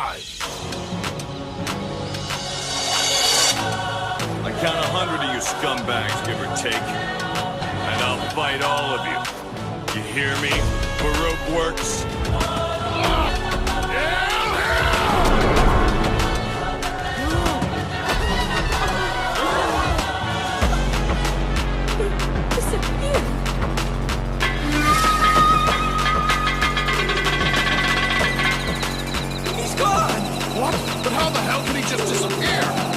I count 100 of you scumbags, give or take, and I'll fight all of you. You hear me? Baroque works. Disappeared. He's gone! What? But how the hell could he just disappear?